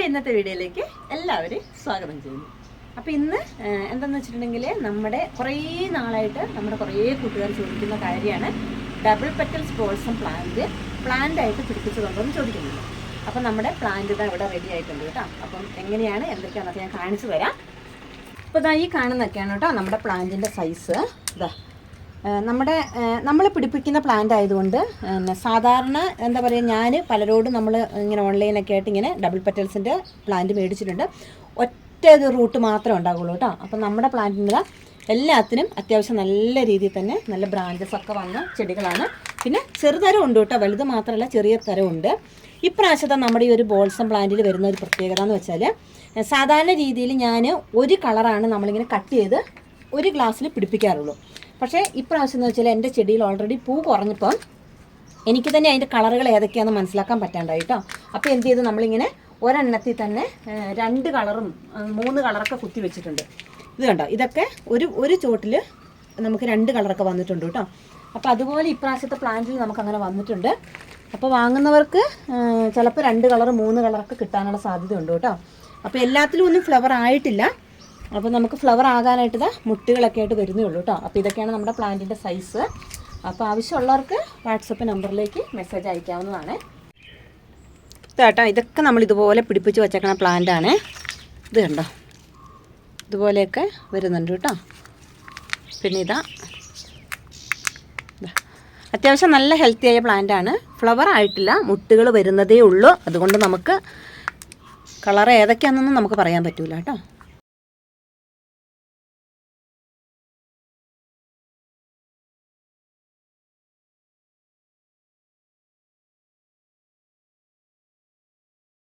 ഇന്നത്തെ വീഡിയോയിലേക്ക് എല്ലാവരും സ്വാഗതം ചെയ്യുന്നു. അപ്പോൾ ഇന്ന് എന്താണെന്ന് വെച്ചിട്ടുണ്ടെങ്കിൽ നമ്മുടെ കുറേ നാളായിട്ട് നമ്മുടെ കുറേ കൂട്ടുകാർ ചോദിക്കുന്ന കാര്യമാണ് ഡബിൾ പെറ്റൽസ് ബോൾസം പ്ലാന്റ് ആയിട്ട് പിടിപ്പിച്ചതുണ്ടോ എന്ന് ചോദിക്കുന്നുണ്ട്. അപ്പം നമ്മുടെ പ്ലാന്റ് ഇതാ ഇവിടെ റെഡി ആയിട്ടുണ്ട് കേട്ടോ. അപ്പം എങ്ങനെയാണ് എന്തൊക്കെയാണെന്നൊക്കെ ഞാൻ കാണിച്ചു തരാം. അപ്പോൾ ഇതാ ഈ കാണുന്നൊക്കെയാണ് കേട്ടോ നമ്മുടെ പ്ലാന്റിൻ്റെ സൈസ്. ഇതാ നമ്മൾ പിടിപ്പിക്കുന്ന പ്ലാന്റ് ആയതുകൊണ്ട് സാധാരണ എന്താ പറയുക, ഞാൻ പലരോടും നമ്മൾ ഇങ്ങനെ ഓൺലൈനൊക്കെ ആയിട്ട് ഇങ്ങനെ ഡബിൾ പെറ്റൽസിൻ്റെ പ്ലാന്റ് മേടിച്ചിട്ടുണ്ട്. ഒറ്റ ഒരു റൂട്ട് മാത്രമേ ഉണ്ടാകുള്ളൂ കേട്ടോ. അപ്പം നമ്മുടെ പ്ലാന്റിൻ്റെ എല്ലാത്തിനും അത്യാവശ്യം നല്ല രീതിയിൽ തന്നെ നല്ല ബ്രാഞ്ചസ് ഒക്കെ വന്ന ചെടികളാണ്. പിന്നെ ചെറുതരം ഉണ്ട് കേട്ടോ, വലുത് മാത്രമല്ല ചെറിയ തരമുണ്ട്. ഇപ്രാവശ്യത്തെ നമ്മുടെ ഈ ഒരു ബോൾസം പ്ലാന്റിൽ വരുന്ന ഒരു പ്രത്യേകത എന്ന് വെച്ചാൽ, സാധാരണ രീതിയിൽ ഞാൻ ഒരു കളറാണ് നമ്മളിങ്ങനെ കട്ട് ചെയ്ത് ഒരു ഗ്ലാസ്സിൽ പിടിപ്പിക്കാറുള്ളൂ. പക്ഷേ ഇപ്രാവശ്യം എന്ന് വെച്ചാൽ എൻ്റെ ചെടിയിൽ ഓൾറെഡി പൂ കുറഞ്ഞപ്പം എനിക്ക് തന്നെ അതിൻ്റെ കളറുകൾ ഏതൊക്കെയാണെന്ന് മനസ്സിലാക്കാൻ പറ്റാണ്ടായി കേട്ടോ. അപ്പോൾ എന്ത് ചെയ്തു, നമ്മളിങ്ങനെ ഒരെണ്ണത്തിൽ തന്നെ 2 കളറും 3 കളറൊക്കെ കുത്തി വെച്ചിട്ടുണ്ട്. ഇത് കണ്ടോ, ഇതൊക്കെ ഒരു ചോട്ടിൽ നമുക്ക് 2 കളറൊക്കെ വന്നിട്ടുണ്ട് കേട്ടോ. അപ്പോൾ അതുപോലെ ഇപ്രാവശ്യത്തെ പ്ലാന്റിൽ നമുക്ക് അങ്ങനെ വന്നിട്ടുണ്ട്. അപ്പോൾ വാങ്ങുന്നവർക്ക് ചിലപ്പോൾ 2 കളർ 3 കളറൊക്കെ കിട്ടാനുള്ള സാധ്യതയുണ്ട് കേട്ടോ. അപ്പോൾ എല്ലാത്തിലും ഒന്നും ഫ്ലവർ ആയിട്ടില്ല. അപ്പോൾ നമുക്ക് ഫ്ലവർ ആകാനായിട്ട് മുട്ടുകളൊക്കെ ആയിട്ട് വരുന്നേ ഉള്ളൂ കേട്ടോ. അപ്പോൾ ഇതൊക്കെയാണ് നമ്മുടെ പ്ലാന്റിൻ്റെ സൈസ്. അപ്പോൾ ആവശ്യമുള്ളവർക്ക് വാട്സപ്പ് നമ്പറിലേക്ക് മെസ്സേജ് അയക്കാവുന്നതാണ് കേട്ടോ. ഇതൊക്കെ നമ്മൾ ഇതുപോലെ പിടിപ്പിച്ച് വെച്ചേക്കണ പ്ലാന്റാണ്. ഇത് കണ്ടോ, ഇതുപോലെയൊക്കെ വരുന്നുണ്ട് കേട്ടോ. പിന്നെ ഇതാ അത്യാവശ്യം നല്ല ഹെൽത്തിയായ പ്ലാന്റാണ്. ഫ്ലവർ ആയിട്ടില്ല, മുട്ടുകൾ വരുന്നതേ ഉള്ളൂ. അതുകൊണ്ട് നമുക്ക് കളർ ഏതൊക്കെയാണെന്നൊന്നും നമുക്ക് പറയാൻ പറ്റില്ല കേട്ടോ.